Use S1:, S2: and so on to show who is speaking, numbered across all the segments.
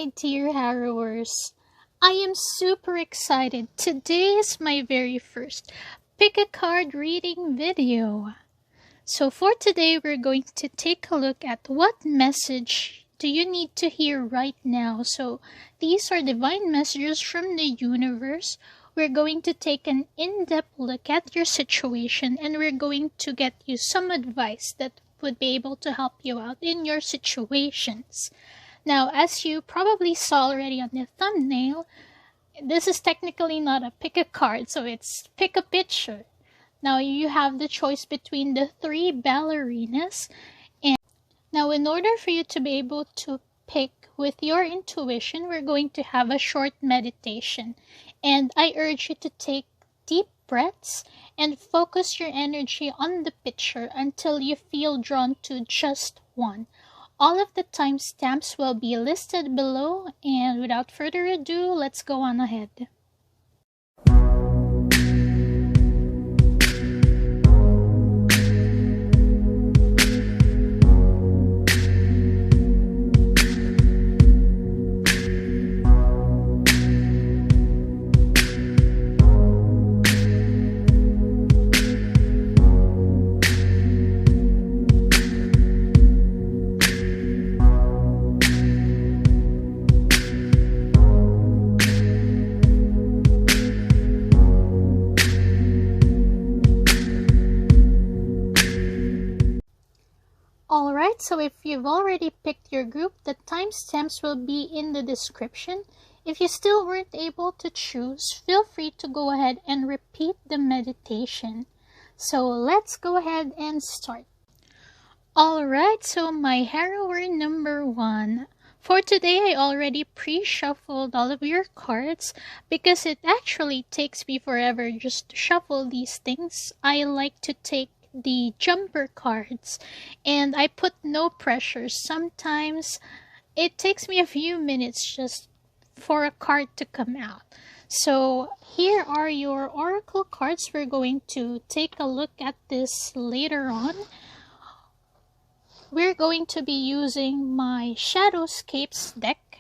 S1: my dear Harrowers. I am super excited. Today is my very first pick a card reading video. So for today, we're going to take a look at what message do you need to hear right now. So these are divine messages from the universe. We're going to take an in-depth look at your situation, and we're going to get you some advice that would be able to help you out in your situations. Now, as you probably saw already on the thumbnail, this is technically not a pick a card, so it's pick a picture. Now, you have the choice between the three ballerinas. And now, in order for you to be able to pick with your intuition, we're going to have a short meditation. And I urge you to take deep breaths and focus your energy on the picture until you feel drawn to just one. All of the timestamps will be listed below, and without further ado, let's go on ahead. Alright, so if you've already picked your group, the timestamps will be in the description. If you still weren't able to choose, feel free to go ahead and repeat the meditation. So let's go ahead and start. Alright, so my Harrower number 1. For today, I already pre-shuffled all of your cards because it actually takes me forever just to shuffle these things. I like to take the jumper cards, and I put no pressure. Sometimes it takes me a few minutes just for a card to come out. So here are your oracle cards. We're going to take a look at this later on. We're going to be using my Shadowscapes deck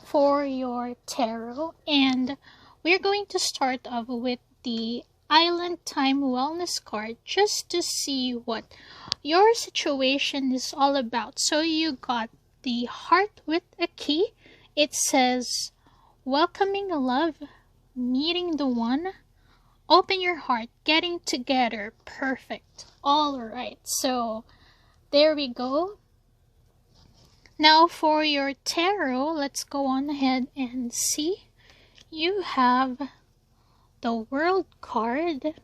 S1: for your tarot, and we're going to start off with the Island Time Wellness card just to see what your situation is all about. So you got the Heart with a Key. It says, welcoming love, meeting the one, open your heart, getting together, perfect. Alright, so there we go. Now for your tarot, let's go on ahead and see. You have the World card.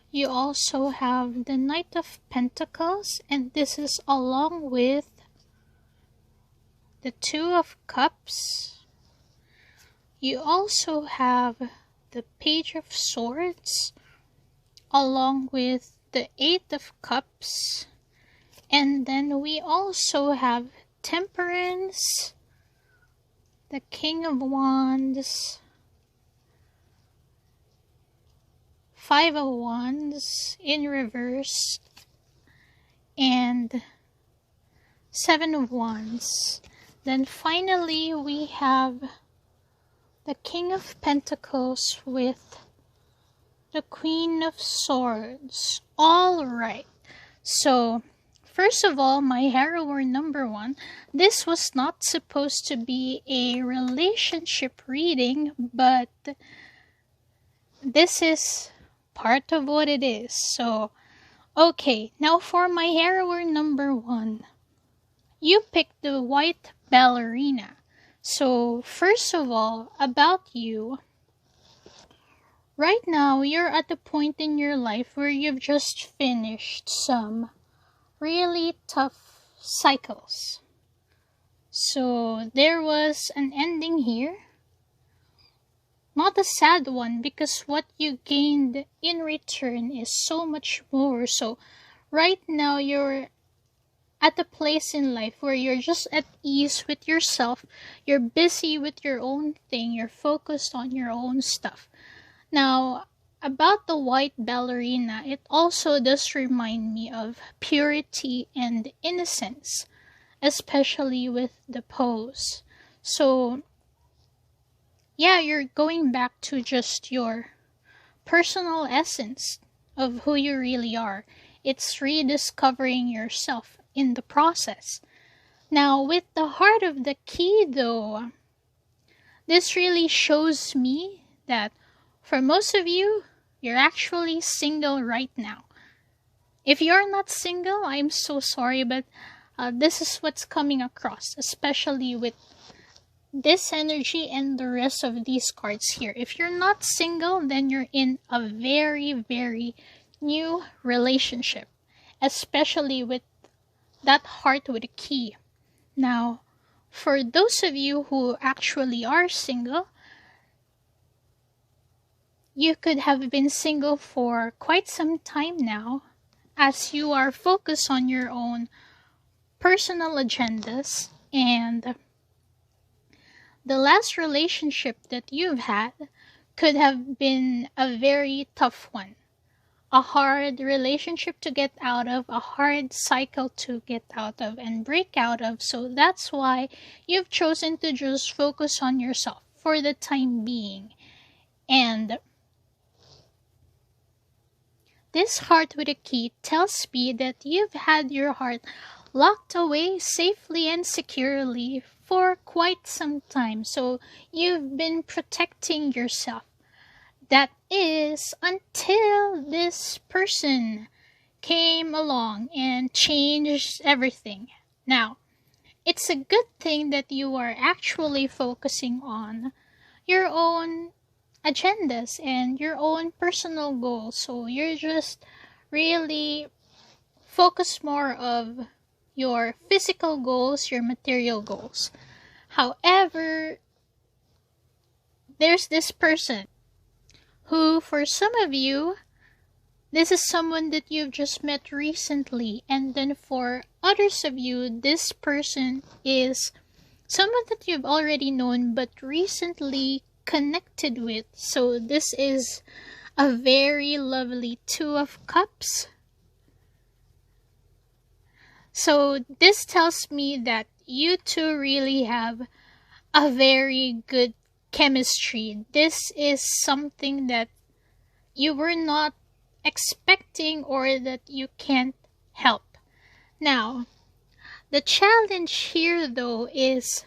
S1: You also have the Knight of Pentacles, and this is along with the Two of Cups. You also have the Page of Swords along with the Eight of Cups, and then we also have Temperance, the King of Wands, Five of Wands in reverse, and Seven of Wands. Then finally we have the King of Pentacles with the Queen of Swords. Alright, so first of all, my Harrower number 1, this was not supposed to be a relationship reading, but this is part of what it is. So, okay, now for my Harrower number 1. You picked the White Ballerina. So, first of all, about you. Right now, you're at a point in your life where you've just finished some really tough cycles. So, there was an ending here. Not a sad one, because what you gained in return is so much more. So right now you're at a place in life where you're just at ease with yourself. You're busy with your own thing. You're focused on your own stuff. Now, about the White Ballerina, it also does remind me of purity and innocence, especially with the pose. So, yeah, you're going back to just your personal essence of who you really are. It's rediscovering yourself in the process. Now, with the heart of the key, though, this really shows me that for most of you, you're actually single right now. If you're not single, I'm so sorry, but this is what's coming across, especially with this energy and the rest of these cards here. If you're not single, then you're in a very, very new relationship, especially with that heart with a key. Now, for those of you who actually are single, you could have been single for quite some time now, as you are focused on your own personal agendas, and the last relationship that you've had could have been a very tough one. A hard relationship to get out of, a hard cycle to get out of and break out of. So that's why you've chosen to just focus on yourself for the time being. And this heart with a key tells me that you've had your heart locked away safely and securely for quite some time. So you've been protecting yourself. That is until this person came along and changed everything. Now, it's a good thing that you are actually focusing on your own agendas and your own personal goals. So you're just really focused more of your physical goals, your material goals. However, there's this person who, for some of you, this is someone that you've just met recently, and then for others of you, this person is someone that you've already known but recently connected with. So this is a very lovely Two of Cups. So this tells me that you two really have a very good chemistry. This is something that you were not expecting or that you can't help. Now, the challenge here though is,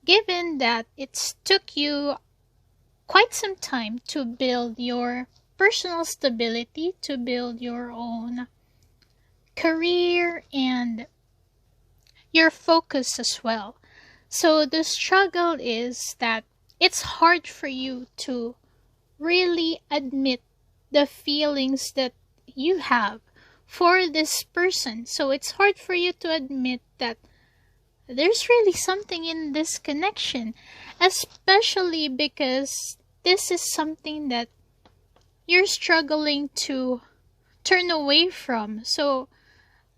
S1: given that it took you quite some time to build your personal stability, to build your own career and your focus as well. So the struggle is that it's hard for you to really admit the feelings that you have for this person. So it's hard for you to admit that there's really something in this connection, especially because this is something that you're struggling to turn away from. So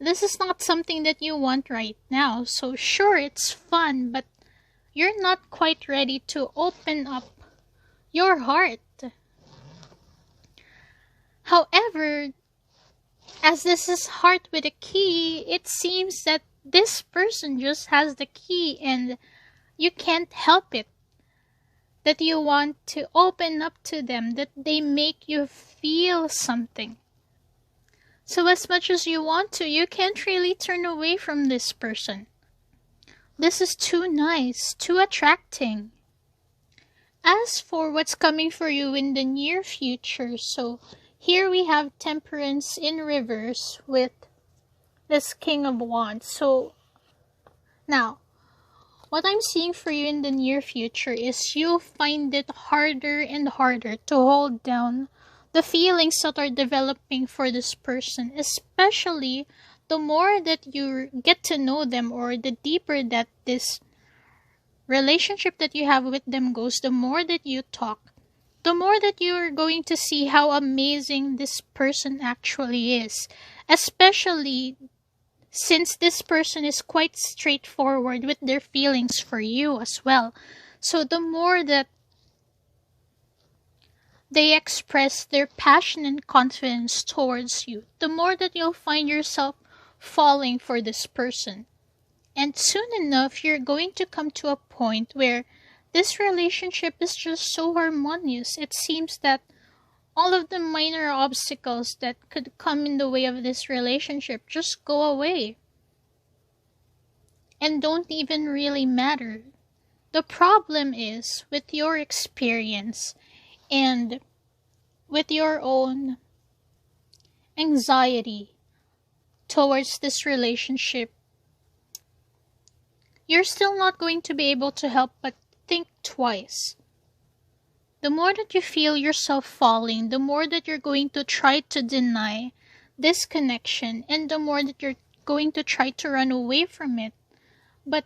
S1: this is not something that you want right now. So sure, it's fun, but you're not quite ready to open up your heart. However, as this is heart with a key, it seems that this person just has the key and you can't help it. That you want to open up to them, that they make you feel something. So as much as you want to, you can't really turn away from this person. This is too nice, too attracting. As for what's coming for you in the near future, so here we have Temperance in reverse with this King of Wands. So now, what I'm seeing for you in the near future is you'll find it harder and harder to hold down the feelings that are developing for this person, especially the more that you get to know them, or the deeper that this relationship that you have with them goes, the more that you talk, the more that you're going to see how amazing this person actually is, especially since this person is quite straightforward with their feelings for you as well. So the more that they express their passion and confidence towards you, the more that you'll find yourself falling for this person. And soon enough, you're going to come to a point where this relationship is just so harmonious. It seems that all of the minor obstacles that could come in the way of this relationship just go away and don't even really matter. The problem is with your experience and with your own anxiety towards this relationship. You're still not going to be able to help but think twice. The more that you feel yourself falling, the more that you're going to try to deny this connection, and the more that you're going to try to run away from it. But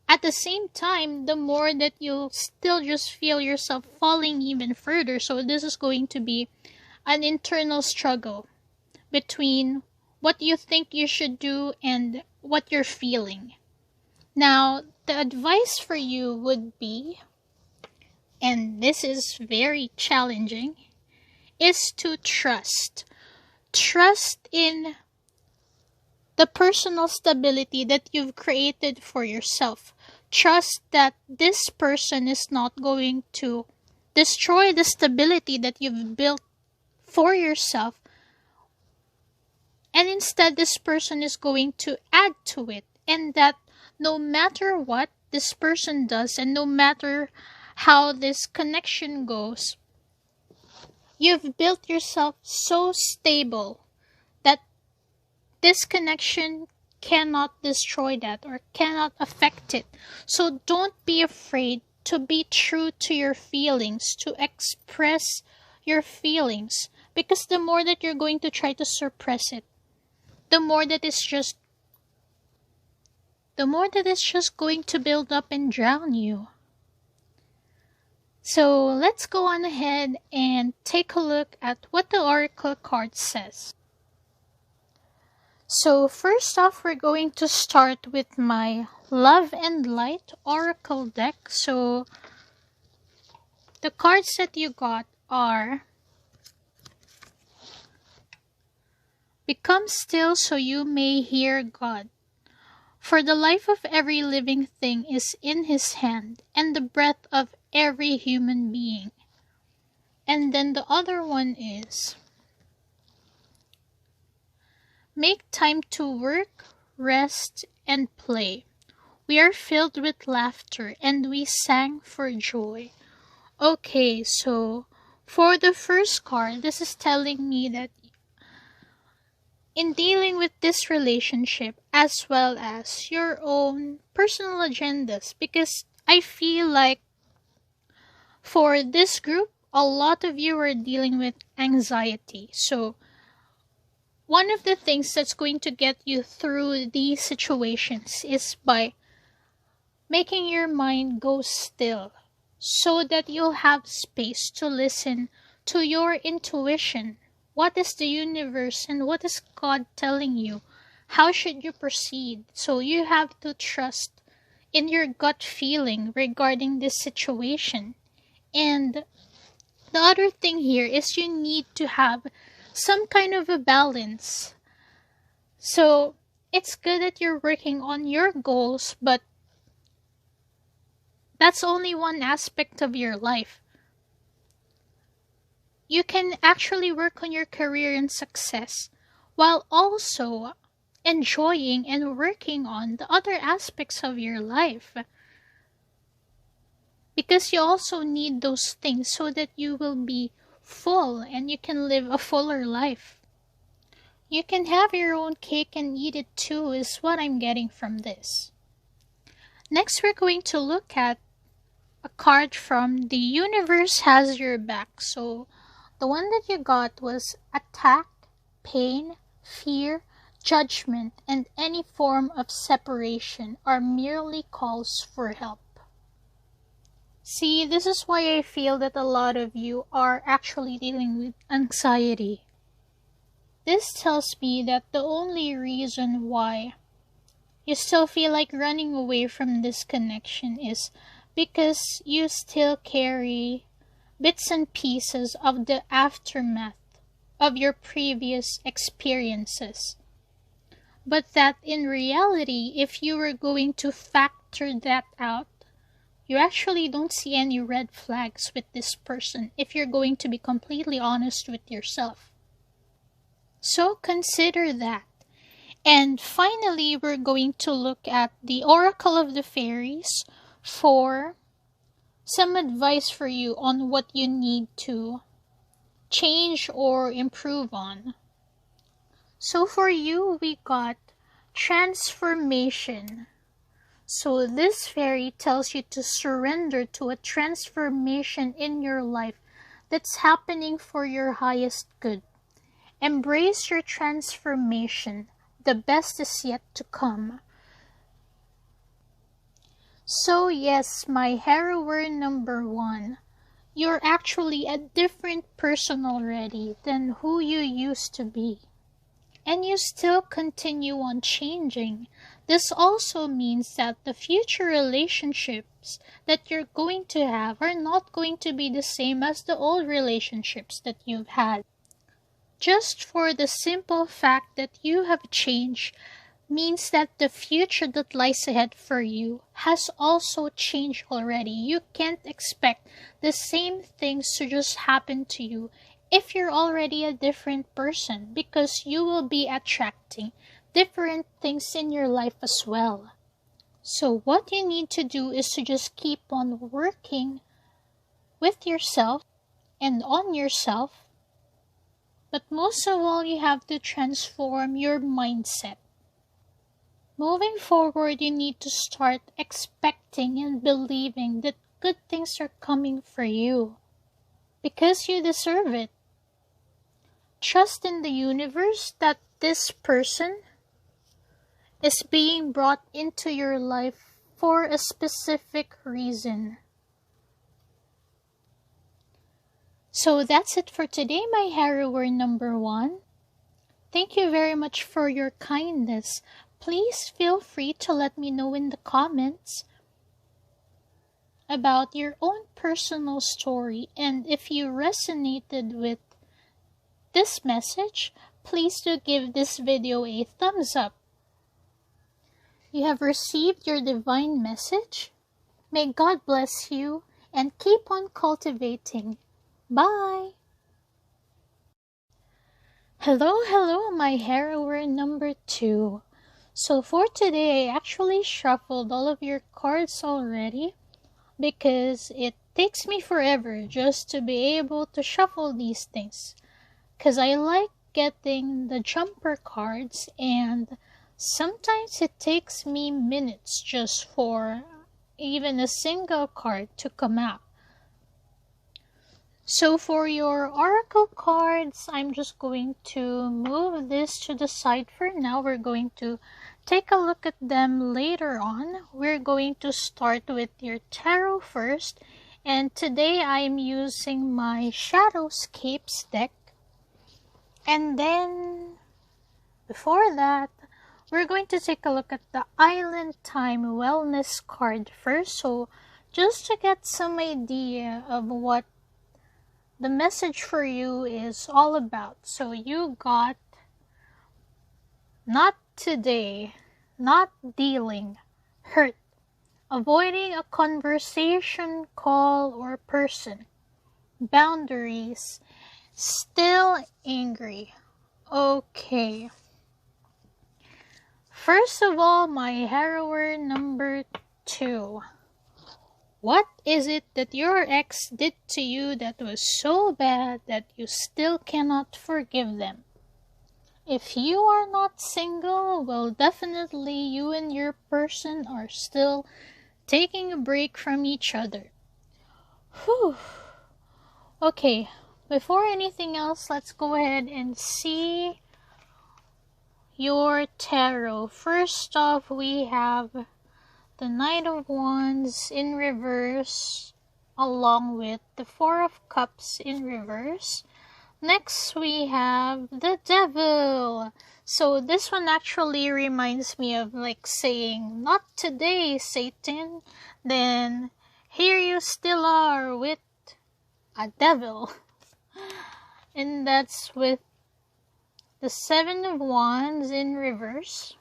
S1: at the same time, the more that you'll still just feel yourself falling even further. So this is going to be an internal struggle between what you think you should do and what you're feeling. Now, the advice for you would be, and this is very challenging, is to trust. Trust in the personal stability that you've created for yourself. Trust that this person is not going to destroy the stability that you've built for yourself, and instead this person is going to add to it, and that no matter what this person does and no matter how this connection goes, you've built yourself so stable that this connection cannot destroy that or cannot affect it. So don't be afraid to be true to your feelings, to express your feelings, because the more that you're going to try to suppress it, the more that it's just going to build up and drown you. So let's go on ahead and take a look at what the Oracle card says. So first off, we're going to start with my Love and Light Oracle deck. So the cards that you got are Become still so you may hear God. For the life of every living thing is in His hand, and the breath of every human being. And then the other one is Make time to work, rest, and play. We are filled with laughter, and we sang for joy. Okay, so for the first card, this is telling me that in dealing with this relationship as well as your own personal agendas, because I feel like for this group, a lot of you are dealing with anxiety. So one of the things that's going to get you through these situations is by making your mind go still so that you'll have space to listen to your intuition. What is the universe and what is God telling you? How should you proceed? So you have to trust in your gut feeling regarding this situation. And the other thing here is you need to have some kind of a balance. So it's good that you're working on your goals, but that's only one aspect of your life. You can actually work on your career and success while also enjoying and working on the other aspects of your life. Because you also need those things so that you will be full and you can live a fuller life. You can have your own cake and eat it too, is what I'm getting from this. Next, we're going to look at a card from The Universe Has Your Back. So the one that you got was attack, pain, fear, judgment, and any form of separation are merely calls for help. See, this is why I feel that a lot of you are actually dealing with anxiety. This tells me that the only reason why you still feel like running away from this connection is because you still carry bits and pieces of the aftermath of your previous experiences. but that in reality, if you were going to factor that out, you actually don't see any red flags with this person if you're going to be completely honest with yourself. So consider that. And finally, we're going to look at the Oracle of the Fairies for some advice for you on what you need to change or improve on. So for you, we got transformation. So this fairy tells you to surrender to a transformation in your life that's happening for your highest good. Embrace your transformation. The best is yet to come. So yes, my Harrower number 1, you're actually a different person already than who you used to be. And you still continue on changing. This also means that the future relationships that you're going to have are not going to be the same as the old relationships that you've had. Just for the simple fact that you have changed means that the future that lies ahead for you has also changed already. You can't expect the same things to just happen to you if you're already a different person, because you will be attracting different things in your life as well. So what you need to do is to just keep on working with yourself and on yourself. But most of all, you have to transform your mindset. Moving forward, you need to start expecting and believing that good things are coming for you, because you deserve it. Trust in the universe that this person is being brought into your life for a specific reason. So that's it for today, my Harrower number 1. Thank you very much for your kindness. Please feel free to let me know in the comments about your own personal story, and if you resonated with this message, please do give this video a thumbs up. You have received your divine message. May God bless you and keep on cultivating. Bye! Hello, my Harrower number 2. So for today, I actually shuffled all of your cards already because it takes me forever just to be able to shuffle these things. Because I like getting the jumper cards, and sometimes it takes me minutes just for even a single card to come out. So for your oracle cards, I'm just going to move this to the side for now. We're going to take a look at them later on. We're going to start with your tarot first. And today I'm using my Shadowscapes deck. And then, before that, we're going to take a look at the Island Time Wellness card first. So just to get some idea of what the message for you is all about. So you got not today, not dealing, hurt, avoiding a conversation, call, or person, boundaries, still angry. Okay. First of all, my Harrower number 2. What is it that your ex did to you that was so bad that you still cannot forgive them? If you are not single, well, definitely you and your person are still taking a break from each other. Whew. Okay, before anything else, let's go ahead and see your tarot. First off, we have the Knight of Wands in reverse, along with the Four of Cups in reverse. Next, we have the Devil. So this one actually reminds me of like saying, not today, Satan. Then here you still are with a devil. And that's with the Seven of Wands in reverse.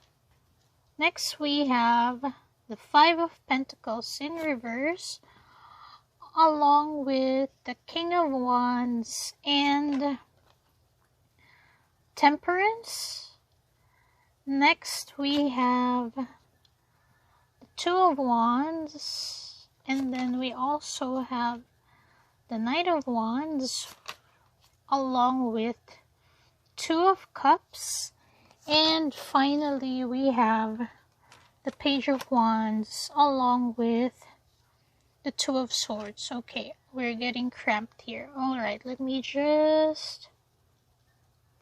S1: Next we have the Five of Pentacles in reverse, along with the King of Wands and Temperance. Next we have the Two of Wands, and then we also have the Knight of Wands, along with Two of Cups, and finally we have the Page of Wands along with the Two of Swords. Okay, we're getting cramped here. Alright, let me just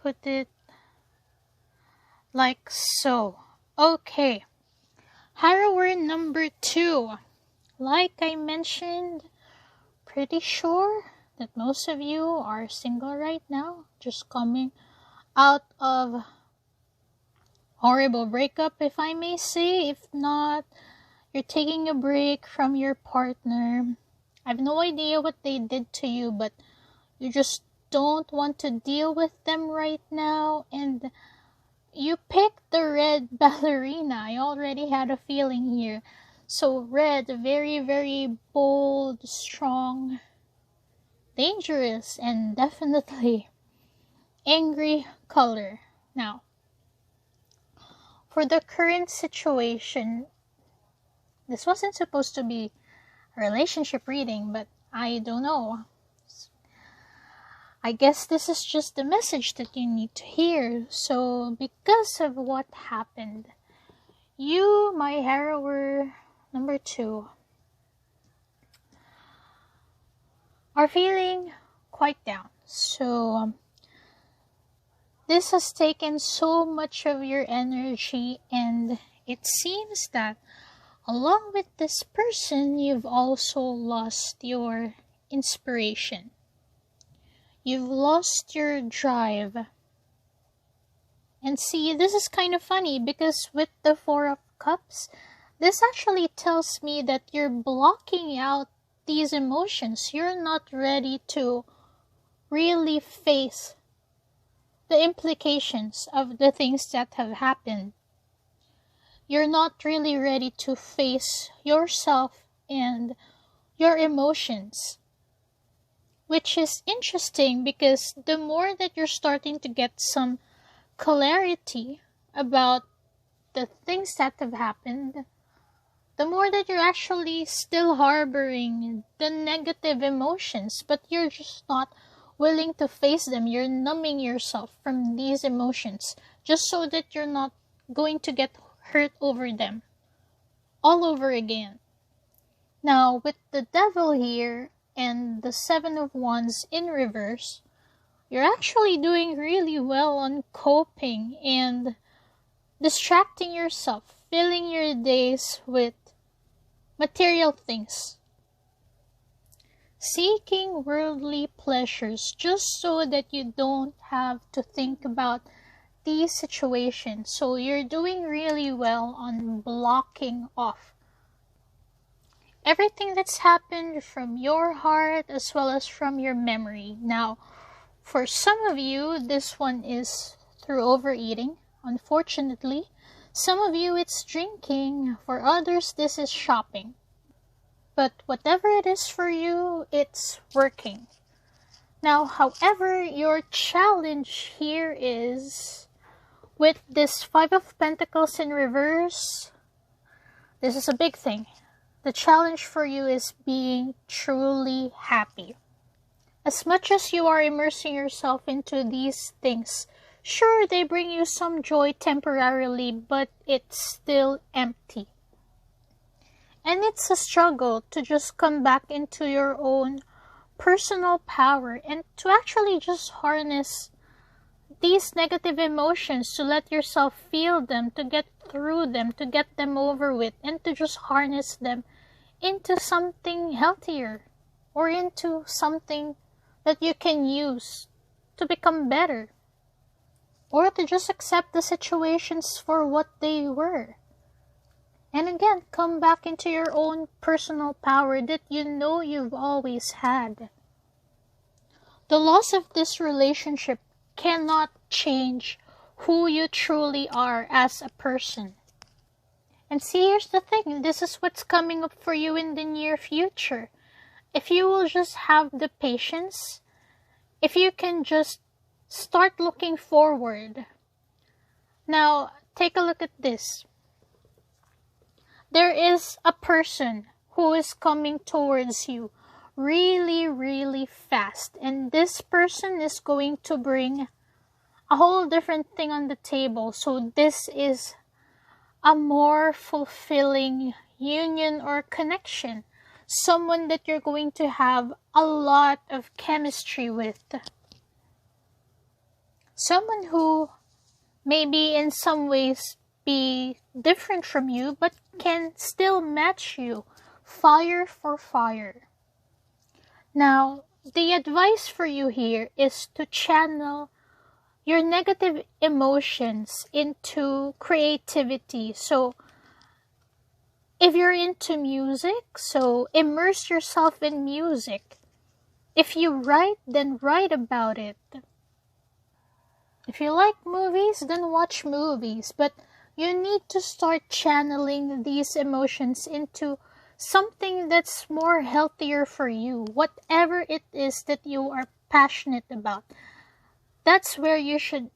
S1: put it like so. Okay, Harrower number 2. Like I mentioned, pretty sure that most of you are single right now, just coming out of horrible breakup, if I may say. If not, you're taking a break from your partner. I have no idea what they did to you, but you just don't want to deal with them right now, and you picked the red ballerina. I already had a feeling here. So red, very, very bold, strong, dangerous, and definitely angry color. Now, for the current situation, this wasn't supposed to be a relationship reading, but I don't know. I guess this is just the message that you need to hear. So, because of what happened, you, my Harrower number 2, are feeling quite down. So, this has taken so much of your energy, and it seems that along with this person, you've also lost your inspiration. You've lost your drive. And see, this is kind of funny because with the Four of Cups, this actually tells me that you're blocking out these emotions. You're not ready to really face the implications of the things that have happened. You're not really ready to face yourself and your emotions. Which is interesting because the more that you're starting to get some clarity about the things that have happened, the more that you're actually still harboring the negative emotions, but you're just not willing to face them. You're numbing yourself from these emotions just so that you're not going to get hurt over them all over again. Now, with the Devil here and the Seven of Wands in reverse, you're actually doing really well on coping and distracting yourself, filling your days with material things, seeking worldly pleasures just so that you don't have to think about these situations. So you're doing really well on blocking off everything that's happened from your heart as well as from your memory. Now, for some of you, this one is through overeating, unfortunately. Some of you, it's drinking. For others, this is shopping. But whatever it is for you, it's working. Now, however, your challenge here is with this Five of Pentacles in reverse. This is a big thing. The challenge for you is being truly happy. As much as you are immersing yourself into these things, sure, they bring you some joy temporarily, but it's still empty. And it's a struggle to just come back into your own personal power and to actually just harness these negative emotions, to let yourself feel them, to get through them, to get them over with, and to just harness them into something healthier or into something that you can use to become better, or to just accept the situations for what they were. And again, come back into your own personal power that you know you've always had. The loss of this relationship cannot change who you truly are as a person. And see, here's the thing. This is what's coming up for you in the near future. If you will just have the patience, if you can just start looking forward. Now, take a look at this. There is a person who is coming towards you really, really fast. And this person is going to bring a whole different thing on the table. So this is a more fulfilling union or connection. Someone that you're going to have a lot of chemistry with. Someone who maybe in some ways be different from you, but can still match you fire for fire. Now, the advice for you here is to channel your negative emotions into creativity. So, if you're into music, so immerse yourself in music. If you write, then write about it. If you like movies, then watch movies. But you need to start channeling these emotions into something that's more healthier for you. Whatever it is that you are passionate about, that's where you should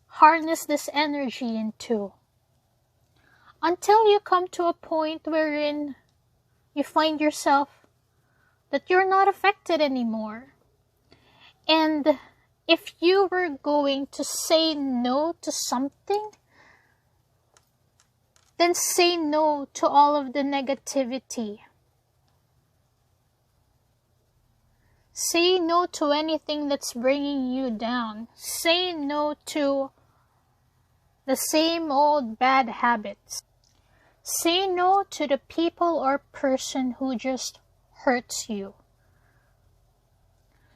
S1: harness this energy into. Until you come to a point wherein you find yourself that you're not affected anymore. And if you were going to say no to something, then say no to all of the negativity. Say no to anything that's bringing you down. Say no to the same old bad habits. Say no to the people or person who just hurts you,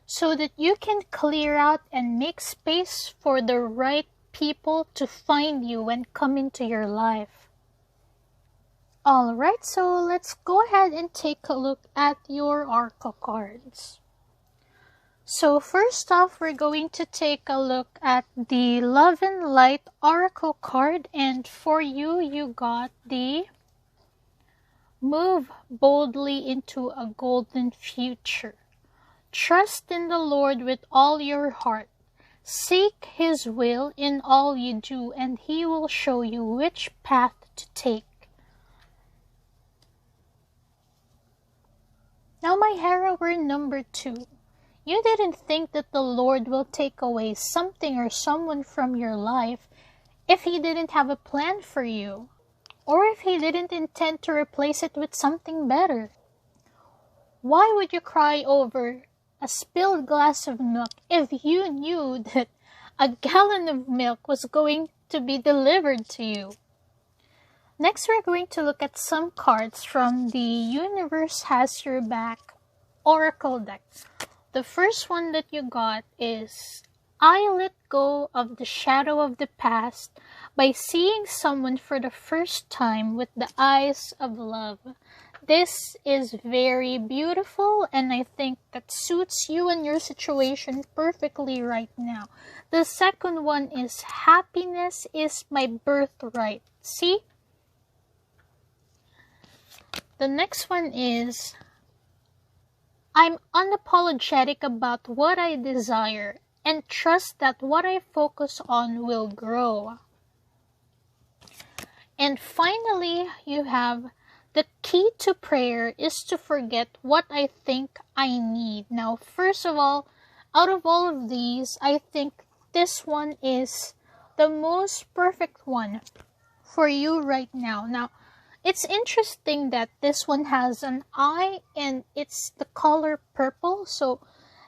S1: so that you can clear out and make space for the right people to find you and come into your life. Alright, so let's go ahead and take a look at your oracle cards. So first off, we're going to take a look at the Love and Light Oracle card, and for you, you got the Move Boldly into a Golden Future. Trust in the Lord with all your heart. Seek His will in all you do, and He will show you which path to take. Now, my Harrower number 2. You didn't think that the Lord will take away something or someone from your life if He didn't have a plan for you, or if He didn't intend to replace it with something better. Why would you cry over a spilled glass of milk if you knew that a gallon of milk was going to be delivered to you? Next, we're going to look at some cards from the Universe Has Your Back Oracle deck. The first one that you got is I let go of the shadow of the past by seeing someone for the first time with the eyes of love. This is very beautiful, and I think that suits you and your situation perfectly right now. The second one is happiness is my birthright. See? The next one is I'm unapologetic about what I desire and trust that what I focus on will grow. And finally, you have the key to prayer is to forget what I think I need. Now, first of all, out of all of these, I think this one is the most perfect one for you right now. Now, it's interesting that this one has an eye and it's the color purple. So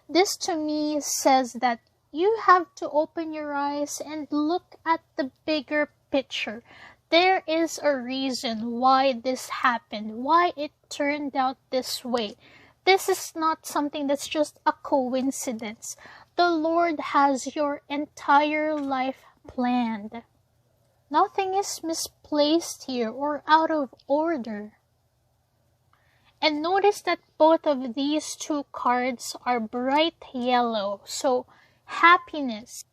S1: this to me says that you have to open your eyes and look at the bigger picture. There is a reason why this happened, why it turned out this way. This is not something that's just a coincidence. The Lord has your entire life planned. Nothing is misplaced here or out of order. And notice that both of these two cards are bright yellow. So happiness,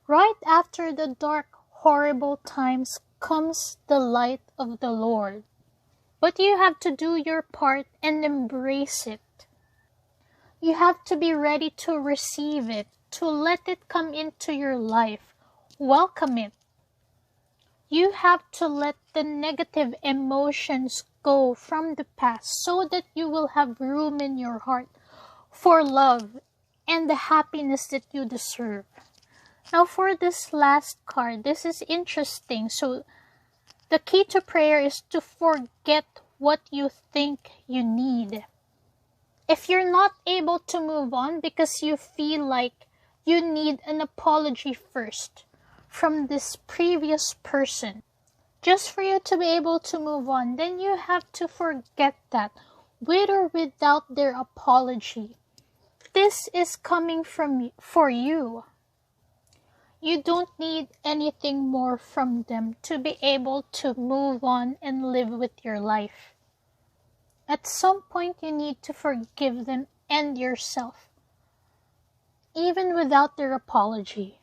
S1: Right after the dark, horrible times comes the light of the Lord. But you have to do your part and embrace it. You have to be ready to receive it, to let it come into your life. Welcome it. You have to let the negative emotions go from the past so that you will have room in your heart for love and the happiness that you deserve. Now for this last card, this is interesting. So the key to prayer is to forget what you think you need. If you're not able to move on because you feel like you need an apology first from this previous person, just for you to be able to move on, then you have to forget that, with or without their apology. This is coming for you. You don't need anything more from them to be able to move on and live with your life. At some point, you need to forgive them and yourself, even without their apology.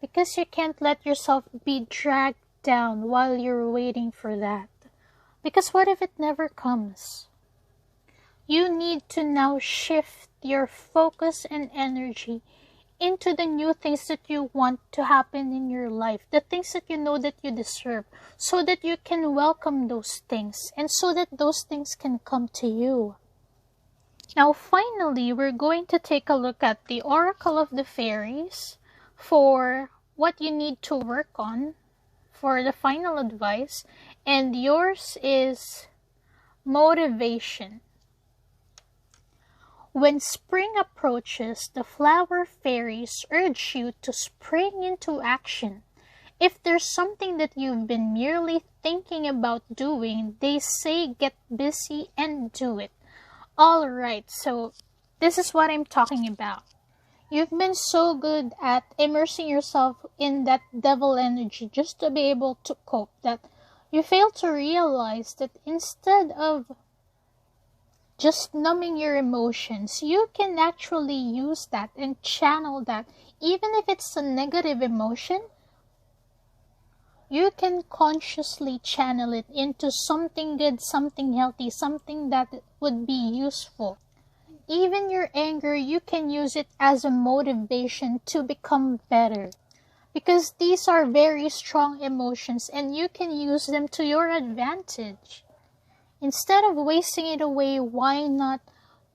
S1: Because you can't let yourself be dragged down while you're waiting for that. Because what if it never comes? You need to now shift your focus and energy into the new things that you want to happen in your life, the things that you know that you deserve, so that you can welcome those things and so that those things can come to you. Now finally, we're going to take a look at the Oracle of the Fairies for what you need to work on for the final advice, and yours is motivation. When spring approaches, the flower fairies urge you to spring into action. If there's something that you've been merely thinking about doing, they say get busy and do it. Alright, so this is what I'm talking about. You've been so good at immersing yourself in that devil energy just to be able to cope that you fail to realize that instead of just numbing your emotions, you can actually use that and channel that. Even if it's a negative emotion, you can consciously channel it into something good, something healthy, something that would be useful. Even your anger, you can use it as a motivation to become better. Because these are very strong emotions and you can use them to your advantage. Instead of wasting it away, why not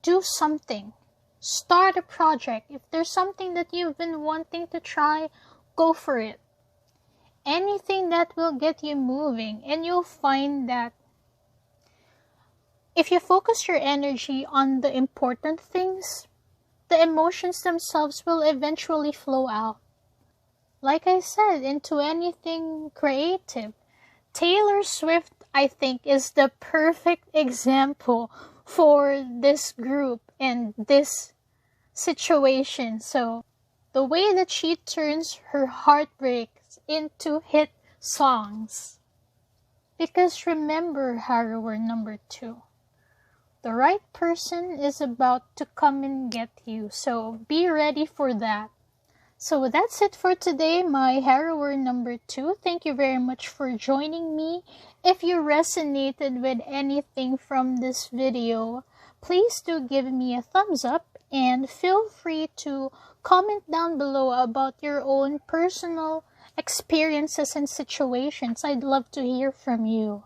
S1: do something? Start a project. If there's something that you've been wanting to try, go for it. Anything that will get you moving, and you'll find that if you focus your energy on the important things, the emotions themselves will eventually flow out. Like I said, into anything creative. Taylor Swift, I think, is the perfect example for this group and this situation. So, the way that she turns her heartbreaks into hit songs. Because remember, Harrower number 2, the right person is about to come and get you. So, be ready for that. So that's it for today, my Harrower number 2. Thank you very much for joining me. If you resonated with anything from this video, please do give me a thumbs up and feel free to comment down below about your own personal experiences and situations. I'd love to hear from you.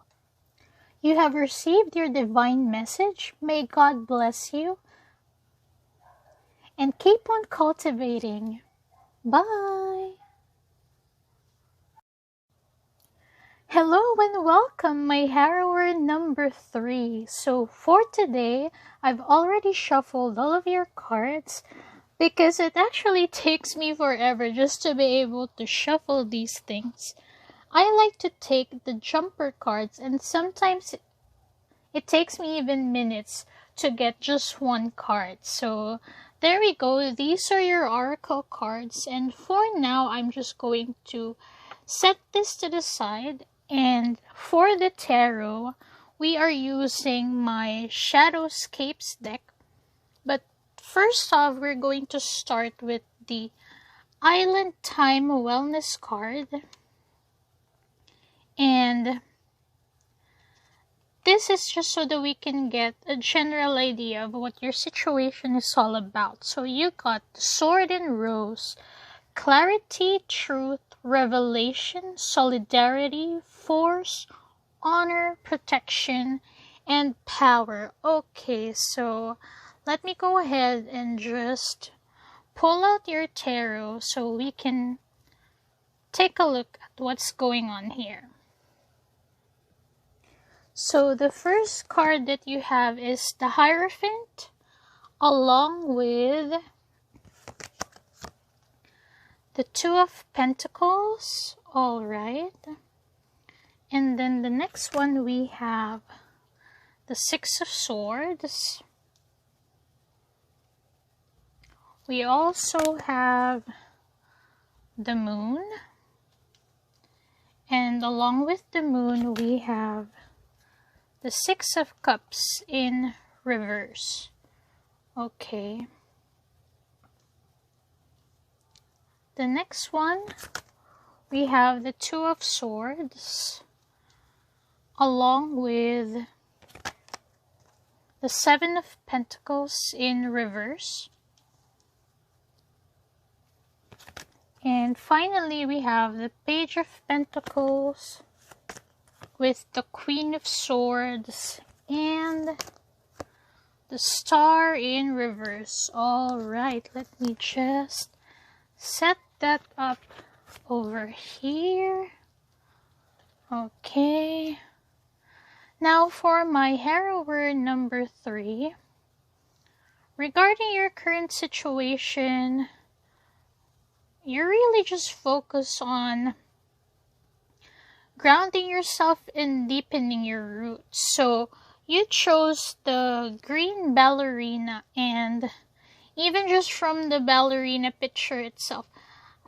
S1: You have received your divine message. May God bless you and keep on cultivating. Bye! Hello and welcome, my Harrower number 3. So for today, I've already shuffled all of your cards because it actually takes me forever just to be able to shuffle these things. I like to take the jumper cards, and sometimes it takes me even minutes to get just one card. So there we go. These are your oracle cards, and for now I'm just going to set this to the side. And for the tarot, we are using my Shadowscapes deck. But first off, we're going to start with the Island Time Wellness card. And this is just so that we can get a general idea of what your situation is all about. So you got the Sword and Rose, clarity, truth, revelation, solidarity, force, honor, protection, and power. Okay, so let me go ahead and just pull out your tarot so we can take a look at what's going on here. So the first card that you have is the Hierophant, along with the Two of Pentacles. All right. And then the next one we have the Six of Swords. We also have the Moon. And along with the Moon, we have the Six of Cups in reverse. Okay. The next one, we have the Two of Swords, along with the Seven of Pentacles in reverse. And finally, we have the Page of Pentacles with the Queen of Swords and the Star in reverse. Alright, let me just set that up over here. Okay. Now for my Harrower number 3. Regarding your current situation, you're really just focused on grounding yourself and deepening your roots. So you chose the green ballerina, and even just from the ballerina picture itself,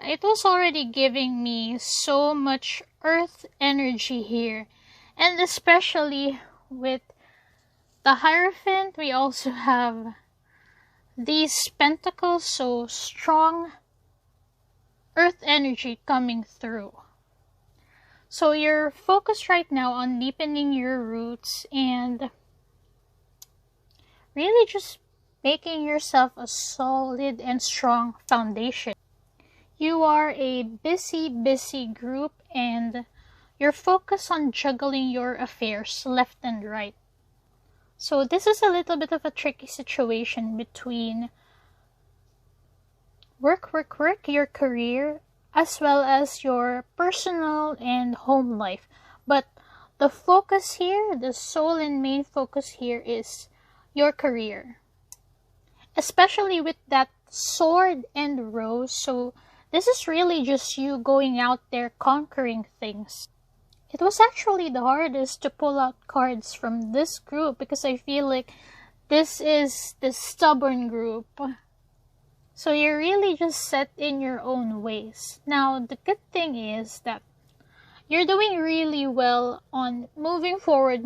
S1: it was already giving me so much earth energy here. And especially with the Hierophant, we also have these pentacles, so strong earth energy coming through. So you're focused right now on deepening your roots and really just making yourself a solid and strong foundation. You are a busy group, and you're focused on juggling your affairs left and right. So this is a little bit of a tricky situation between work, your career, as well as your personal and home life. But the focus here, the sole and main focus here is your career. Especially with that Sword and Rose. So this is really just you going out there conquering things. It was actually the hardest to pull out cards from this group because I feel like this is the stubborn group. So you're really just set in your own ways. Now, the good thing is that you're doing really well on moving forward.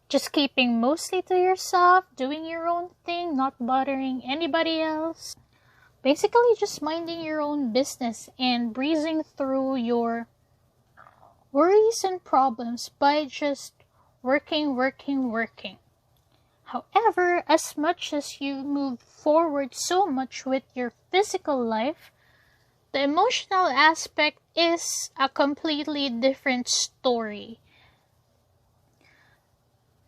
S1: Just keeping mostly to yourself, doing your own thing, not bothering anybody else. Basically just minding your own business and breezing through your worries and problems by just working. However, as much as you move forward so much with your physical life, the emotional aspect is a completely different story.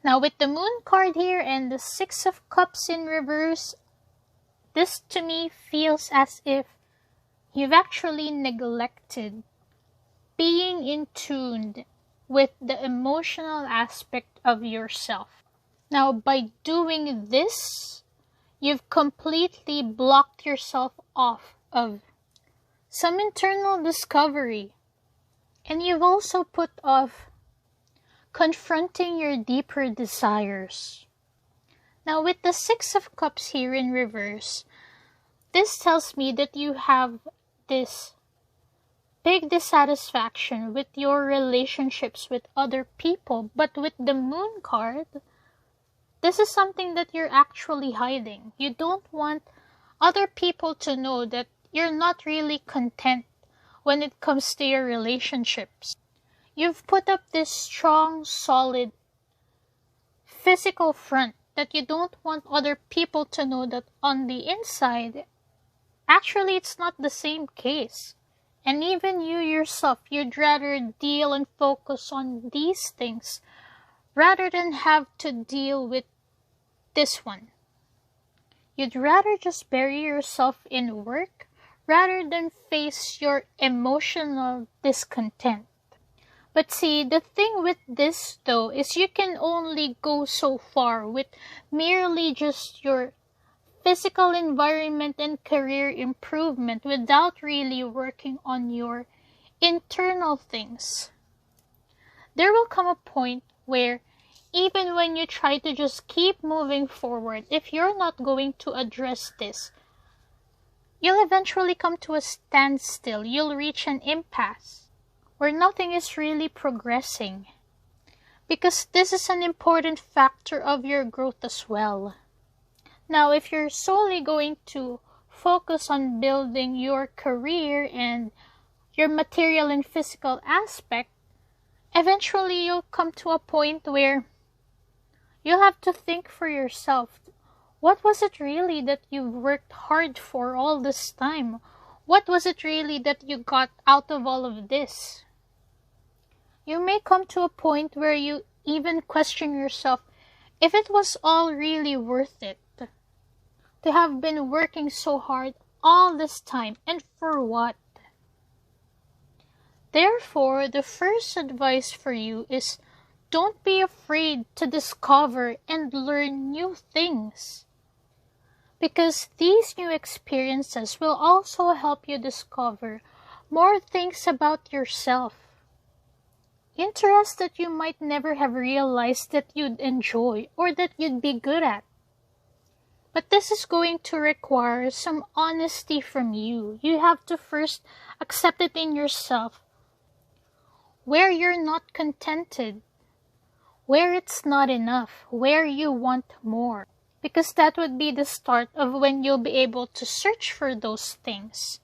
S1: Now with the Moon card here and the Six of Cups in reverse, this to me feels as if you've actually neglected being in tune with the emotional aspect of yourself. Now, by doing this, you've completely blocked yourself off of some internal discovery. And you've also put off confronting your deeper desires. Now, with the Six of Cups here in reverse, this tells me that you have this big dissatisfaction with your relationships with other people. But with the Moon card, this is something that you're actually hiding. You don't want other people to know that you're not really content when it comes to your relationships. You've put up this strong, solid, physical front that you don't want other people to know that on the inside, actually it's not the same case. And even you yourself, you'd rather deal and focus on these things rather than have to deal with this one. You'd rather just bury yourself in work rather than face your emotional discontent. But see, the thing with this though is you can only go so far with merely just your physical environment and career improvement without really working on your internal things. There will come a point where even when you try to just keep moving forward, if you're not going to address this, you'll eventually come to a standstill. You'll reach an impasse where nothing is really progressing. Because this is an important factor of your growth as well. Now, if you're solely going to focus on building your career and your material and physical aspect, eventually you'll come to a point where you'll have to think for yourself, what was it really that you've worked hard for all this time? What was it really that you got out of all of this? You may come to a point where you even question yourself if it was all really worth it. To have been working so hard all this time, and for what? Therefore, the first advice for you is don't be afraid to discover and learn new things. Because these new experiences will also help you discover more things about yourself. Interests that you might never have realized that you'd enjoy or that you'd be good at. But this is going to require some honesty from you. You have to first accept it in yourself. Where you're not contented, where it's not enough, where you want more. Because that would be the start of when you'll be able to search for those things.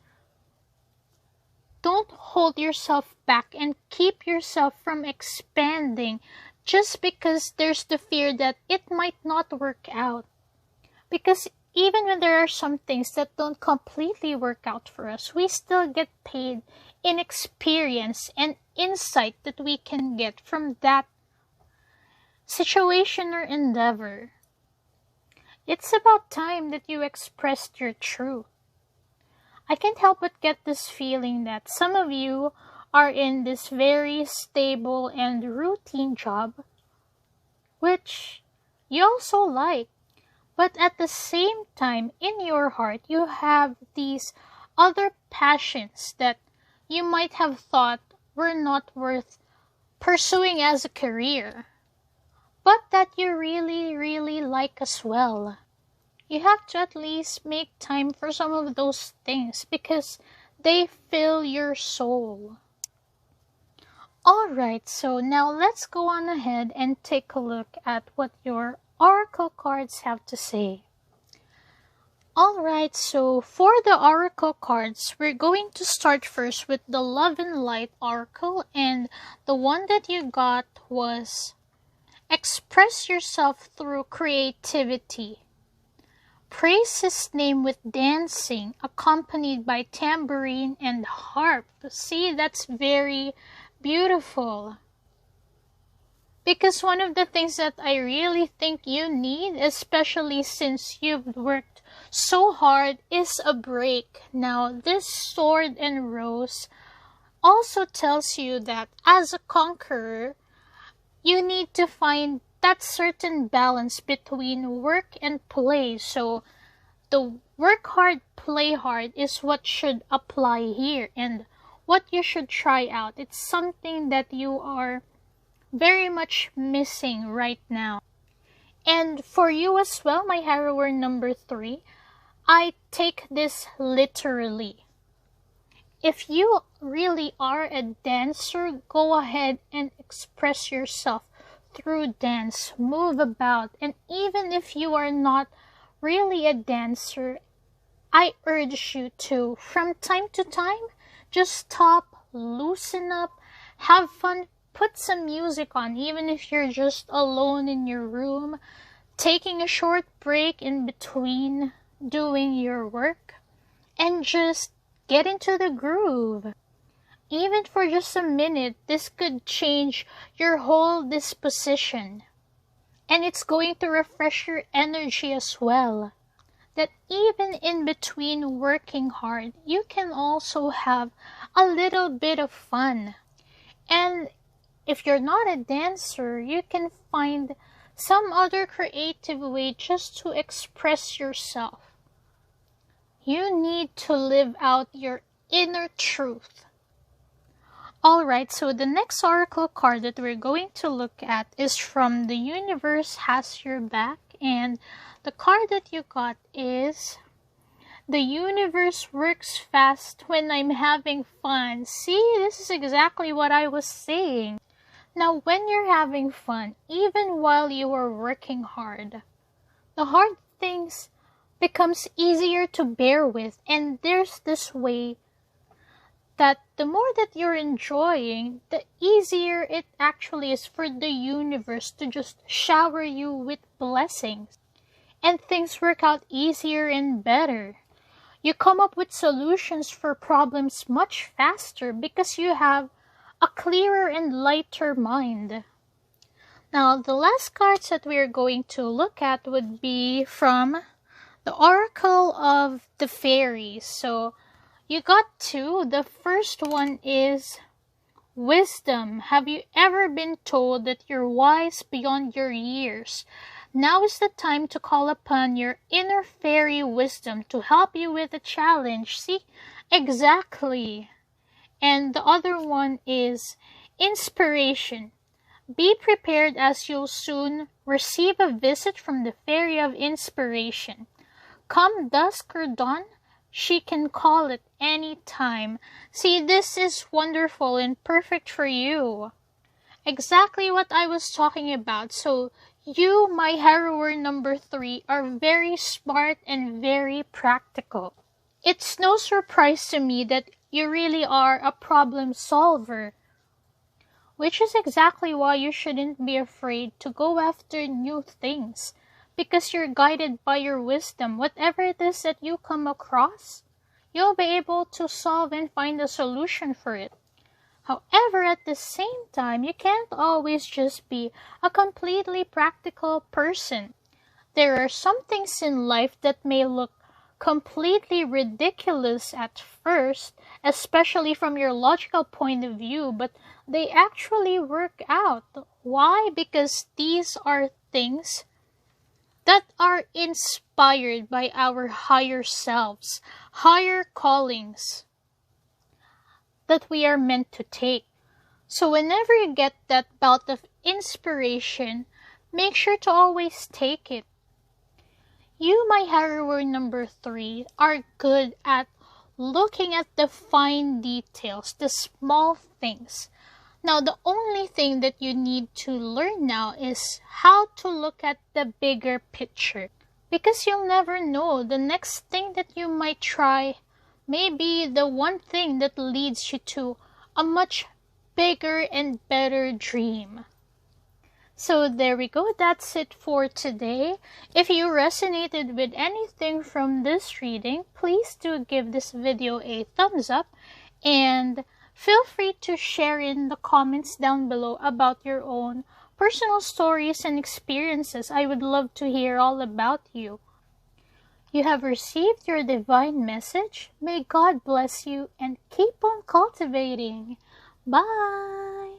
S1: Don't hold yourself back and keep yourself from expanding just because there's the fear that it might not work out. Because even when there are some things that don't completely work out for us, we still get paid in experience and insight that we can get from that situation or endeavor. It's about time that you expressed your truth. I can't help but get this feeling that some of you are in this very stable and routine job, which you also like. But at the same time, in your heart, you have these other passions that you might have thought were not worth pursuing as a career, but that you really, really like as well. You have to at least make time for some of those things because they fill your soul. Alright, so now let's go on ahead and take a look at what your oracle cards have to say. Alright, so for the oracle cards, we're going to start first with the Love and Light oracle, and the one that you got was express yourself through creativity. Praise his name with dancing, accompanied by tambourine and harp. See, that's very beautiful. Because one of the things that I really think you need, especially since you've worked so hard, is a break. Now, this sword and rose also tells you that as a conqueror, you need to find that certain balance between work and play. So, the work hard, play hard is what should apply here and what you should try out. It's something that you are very much missing right now. And for you as well, my Harrower number 3, I take this literally. If you really are a dancer, go ahead and express yourself through dance, move about, and even if you are not really a dancer, I urge you to, from time to time, just stop, loosen up, have fun, put some music on, even if you're just alone in your room, taking a short break in between doing your work, and just get into the groove. Even for just a minute, this could change your whole disposition. And it's going to refresh your energy as well. That even in between working hard, you can also have a little bit of fun. And if you're not a dancer, you can find some other creative way just to express yourself. You need to live out your inner truth. Alright, so the next oracle card that we're going to look at is from The Universe Has Your Back, and the card that you got is The Universe Works Fast When I'm Having Fun. See, this is exactly what I was saying. Now, when you're having fun, even while you are working hard, the hard things becomes easier to bear with, and there's this way that the more that you're enjoying, the easier it actually is for the universe to just shower you with blessings. And things work out easier and better. You come up with solutions for problems much faster because you have a clearer and lighter mind. Now, the last cards that we're going to look at would be from the Oracle of the Fairies. So, you got two. The first one is Wisdom. Have you ever been told that you're wise beyond your years? Now is the time to call upon your inner fairy wisdom to help you with the challenge. See? Exactly. And the other one is Inspiration. Be prepared as you'll soon receive a visit from the Fairy of Inspiration. Come dusk or dawn, she can call it any time. See, this is wonderful and perfect for you. Exactly what I was talking about. So, you, my Harrower number 3, are very smart and very practical. It's no surprise to me that you really are a problem solver, which is exactly why you shouldn't be afraid to go after new things, because you're guided by your wisdom. Whatever it is that you come across, you'll be able to solve and find a solution for it. However, at the same time, you can't always just be a completely practical person. There are some things in life that may look completely ridiculous at first, especially from your logical point of view, but they actually work out. Why? Because these are things that are inspired by our higher selves, higher callings that we are meant to take. So whenever you get that bout of inspiration, make sure to always take it. You, my Harrower number 3, are good at looking at the fine details, the small things. Now, the only thing that you need to learn now is how to look at the bigger picture. Because you'll never know, the next thing that you might try may be the one thing that leads you to a much bigger and better dream. So there we go, that's it for today. If you resonated with anything from this reading, please do give this video a thumbs up, and feel free to share in the comments down below about your own personal stories and experiences. I would love to hear all about you. You have received your divine message. May God bless you and keep on cultivating. Bye!